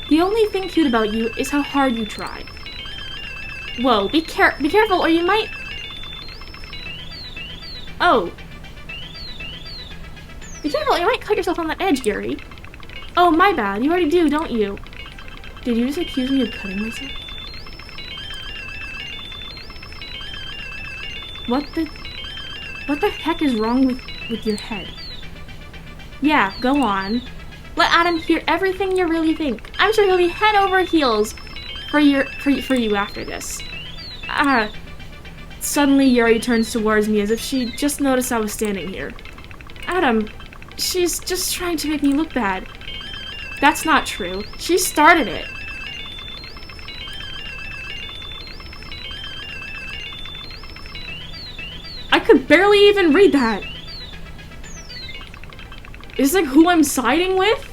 The only thing cute about you is how hard you try. Whoa, be careful or you might... Oh. Be careful, you might cut yourself on that edge, Yuri. Oh, my bad. You already do, don't you? Did you just accuse me of cutting myself? What the heck is wrong with your head? Yeah, go on. Let Adam hear everything you really think. I'm sure he'll be head over heels for you after this. Suddenly Yuri turns towards me as if she just noticed I was standing here. Adam, she's just trying to make me look bad. That's not true. She started it. I could barely even read that. Is this like who I'm siding with?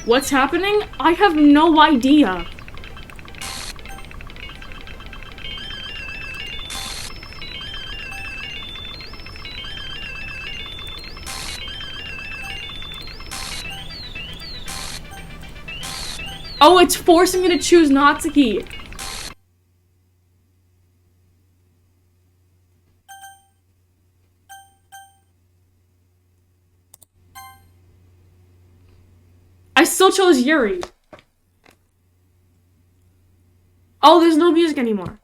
What's happening? I have no idea. Oh, it's forcing me to choose Natsuki. I still chose Yuri. Oh, there's no music anymore.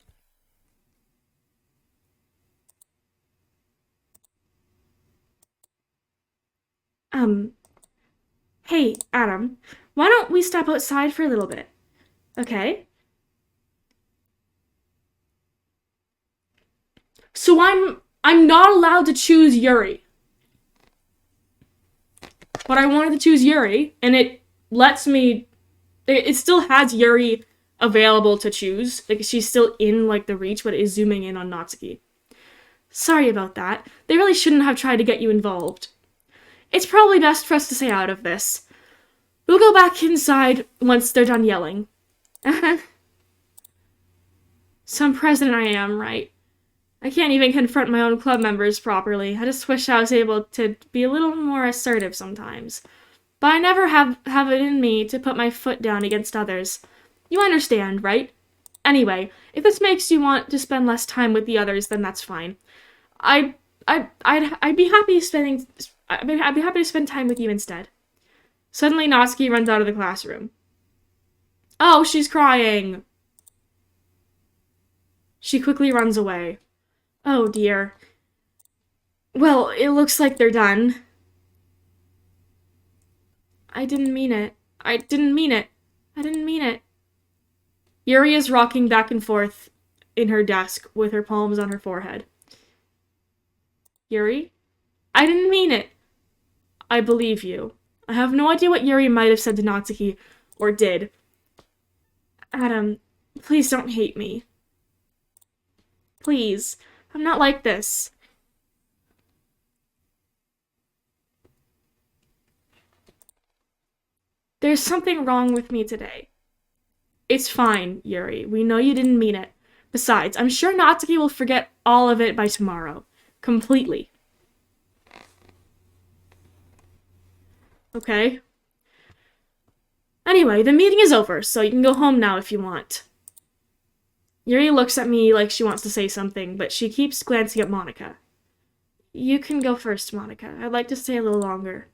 Hey, Adam, why don't we step outside for a little bit? Okay? So I'm not allowed to choose Yuri. But I wanted to choose Yuri, and it lets me... It still has Yuri available to choose. Like, she's still in, like, the reach, but it is zooming in on Natsuki. Sorry about that. They really shouldn't have tried to get you involved. It's probably best for us to stay out of this. We'll go back inside once they're done yelling. Some president I am, right? I can't even confront my own club members properly. I just wish I was able to be a little more assertive sometimes. But I never have it in me to put my foot down against others. You understand, right? Anyway, if this makes you want to spend less time with the others, then that's fine. I'd be happy to spend time with you instead. Suddenly, Natsuki runs out of the classroom. Oh, she's crying. She quickly runs away. Oh dear. Well, it looks like they're done. I didn't mean it. I didn't mean it. I didn't mean it. Yuri is rocking back and forth in her desk with her palms on her forehead. Yuri? I didn't mean it. I believe you. I have no idea what Yuri might have said to Natsuki, or did. Adam, please don't hate me. Please. I'm not like this. There's something wrong with me today. It's fine, Yuri. We know you didn't mean it. Besides, I'm sure Natsuki will forget all of it by tomorrow. Completely. Okay. Anyway, the meeting is over, so you can go home now if you want. Yuri looks at me like she wants to say something, but she keeps glancing at Monika. You can go first, Monika. I'd like to stay a little longer.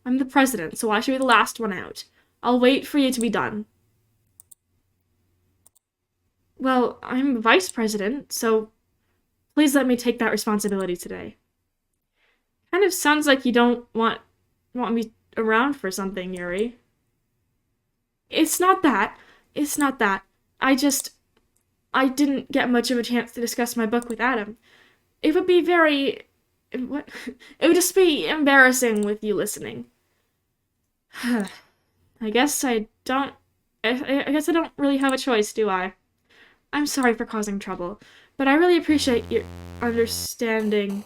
I'm the president, so I should be the last one out. I'll wait for you to be done. Well, I'm vice president, so please let me take that responsibility today. Kind of sounds like you don't want me around for something, Yuri. It's not that. It's not that. I didn't get much of a chance to discuss my book with Adam. It would be it would just be embarrassing with you listening. I guess I don't I guess I don't really have a choice, do I? I'm sorry for causing trouble, but I really appreciate your understanding.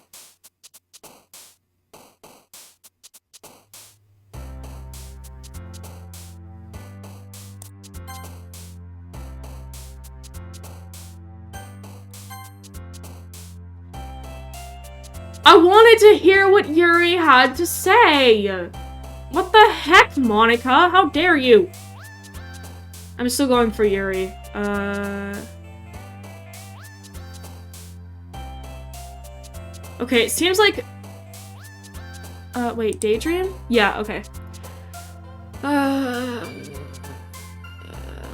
I wanted to hear what Yuri had to say! What the heck, Monica? How dare you? I'm still going for Yuri. Okay, it seems like... wait, daydream? Yeah, okay.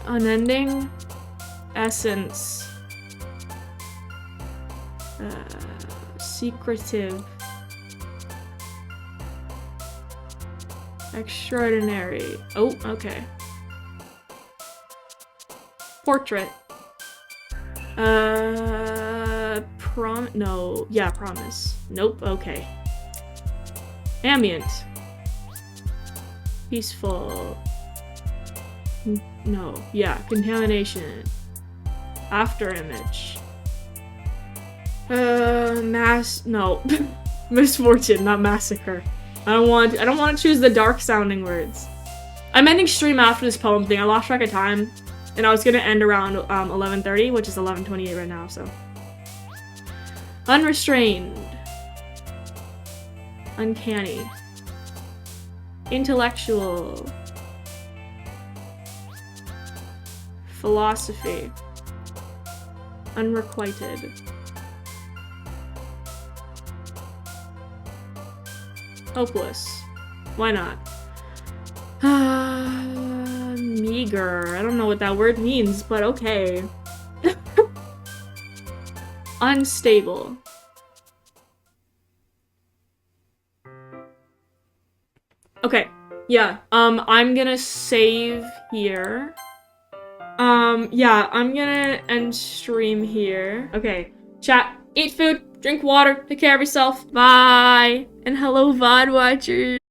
Unending. Essence. Secretive. Extraordinary. Oh, okay. Portrait. No. Yeah, promise. Nope, okay. Ambient. Peaceful. No. Yeah, contamination. After image. No. Misfortune, not massacre. I don't want to choose the dark sounding words. I'm ending stream after this poem thing. I lost track of time. And I was gonna end around 11:30, which is 11:28 right now, so. Unrestrained. Uncanny. Intellectual. Philosophy. Unrequited. Hopeless. Why not? Meager. I don't know what that word means, but okay. Unstable. Okay. Yeah. I'm gonna save here. Yeah, I'm gonna end stream here. Okay. Chat. Eat food. Drink water. Take care of yourself. Bye. And hello, VOD watchers.